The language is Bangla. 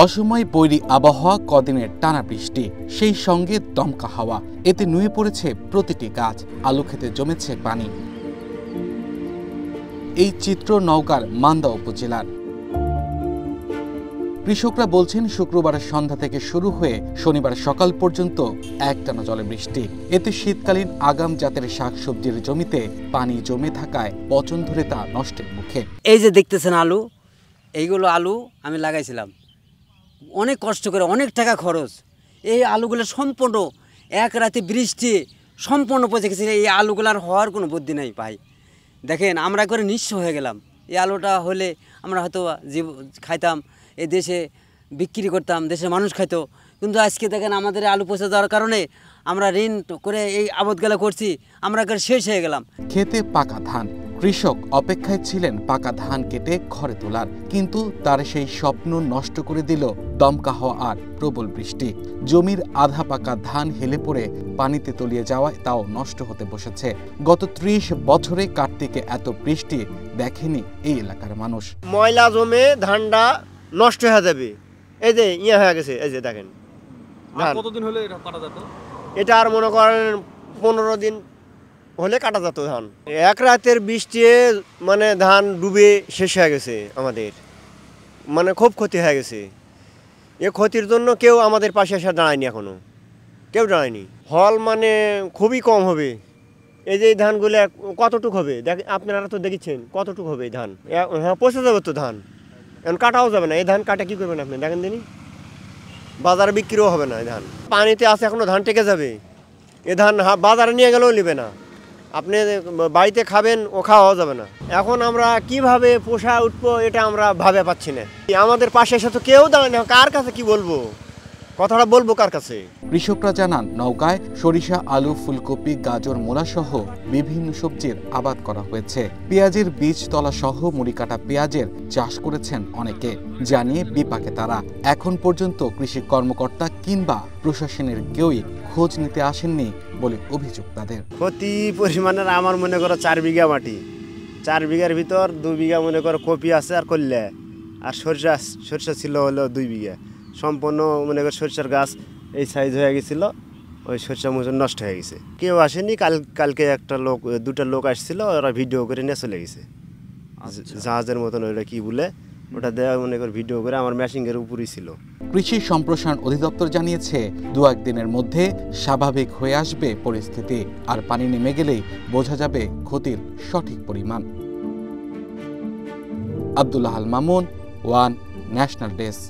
অসময় বৈরী আবহাওয়া, কদিনের টানা বৃষ্টি, সেই সঙ্গে দমকা হাওয়া, এতে নুয়ে পড়েছে প্রতিটি গাছ, আলু খেতে জমেছে পানি। এই চিত্র নওগাঁর মান্দা উপজেলার। কৃষকরা বলছেন শুক্রবার সন্ধ্যা থেকে শুরু হয়ে শনিবার সকাল পর্যন্ত একটানা জলে বৃষ্টি। এতে শীতকালীন আগাম জাতের শাকসবজির জমিতে পানি জমে থাকায় পচন ধরে তা নষ্টের মুখে। এই যে দেখতেছেন আলু, এইগুলো আলু আমি লাগাইছিলাম অনেক কষ্ট করে, অনেক টাকা খরচ। এই আলুগুলো সম্পূর্ণ এক রাতে বৃষ্টি সম্পূর্ণ পচে গেছে। এই আলুগুলার হওয়ার কোনো বুদ্ধি নাই ভাই। দেখেন আমরা করে নিঃস্ব হয়ে গেলাম। এই আলুটা হলে আমরা হয়তো খাইতাম, এই দেশে বিক্রি করতাম, দেশের মানুষ খাইতো। কিন্তু আজকে দেখেন আমাদের আলু পচে যাওয়ার কারণে আমরা ঋণ করে এই আবাদগুলো করছি, আমরা করে শেষ হয়ে গেলাম। খেতে পাকা ধান, কৃষক অপেক্ষায় ছিলেন পাকা ধান কেটে ঘরে তোলার, কিন্তু তার সেই স্বপ্ন নষ্ট করে দিল দমকা হাওয়া আর প্রবল বৃষ্টি। জমির আধা পাকা ধান হেলে পড়ে পানিতে তলিয়ে যাওয়ায় তাও নষ্ট হতে বসেছে। গত 30 বছরে কার্তিকে এত বৃষ্টি দেখেনি এই এলাকার মানুষ। ময়লা জমে ধানটা নষ্ট হয়ে যাবে। এই যে ইয়ে হয়ে গেছে, এই যে দেখেন ধান। কতদিন হলে এটা কাটা যেত? এটা আর মনে করেন 15 দিন হলে কাটা যেত ধান। এক রাতের বৃষ্টি মানে ধান ডুবে শেষ হয়ে গেছে আমাদের, মানে খুব ক্ষতি হয়ে গেছে। এ ক্ষতির জন্য কেউ আমাদের পাশে এসে দাঁড়ায়নি, এখনো কেউ দাঁড়ায়নি। ফল মানে খুবই কম হবে। এই যে ধানগুলো কতটুক হবে দেখ, আপনারা তো দেখেছেন কতটুক হবে এই ধান। হ্যাঁ, পচে যাবে তো ধান, এখন কাটাও যাবে না। এই ধান কাটা কী করবেন আপনি দেখেন দিনই, বাজারে বিক্রিও হবে না। এই ধান পানিতে আছে, এখনো ধান টেকে যাবে। এ ধান বাজারে নিয়ে গেলেও নেবে না, আপনি বাড়িতে খাবেন ও খাওয়াও যাবে না। এখন আমরা কিভাবে পোষা উঠবো এটা আমরা ভাবে পাচ্ছি না। আমাদের পাশে এসে তো কেউ দাঁড়ায় না, কার কাছে কি বলবো, কথাটা বলবো কার কাছে? কৃষকরা জানান নওগাঁয় সরিষা, আলু, ফুলকপি, গাজর, মূলা সহ বিভিন্ন সবজির আবাদ করা হয়েছে। পেঁয়াজের বীজ তলা সহ মুড়ি কাটা পেঁয়াজের চাষ করেছেন অনেকে, জানিয়ে বিপাকে তারা। এখন পর্যন্ত কৃষি কর্মকর্তা কিংবা প্রশাসনের কেউই খোঁজ নিতে আসেননি বলে অভিযোগ তাদের। প্রতি পরিমাণের আমার মনে করো 4 বিঘা মাটি, 4 বিঘার ভিতর 2 বিঘা মনে করো কপি আছে আর করলে, আর সরষা ছিল হলো 2 বিঘা। সম্পূর্ণ মনে করো সরষার গাছ এই সাইজ হয়ে গেছিল, ওই সরষা মজুর নষ্ট হয়ে গেছে। কেউ আসেনি। কালকে দুটা লোক আসছিল, ওরা ভিডিও করে নিয়ে চলে গেছে। জাহাজের মতন ওইটা কি বলে, ওটা দেওয়া মনে করো ভিডিও করে আমার মেশিনের উপরই ছিল। কৃষি সম্প্রসারণ অধিদপ্তর জানিয়েছে 2-1 দিনের মধ্যে স্বাভাবিক হয়ে আসবে পরিস্থিতি, আর পানি নেমে গেলেই বোঝা যাবে ক্ষতির সঠিক পরিমাণ। Abdullah Al Mamun, one national desk.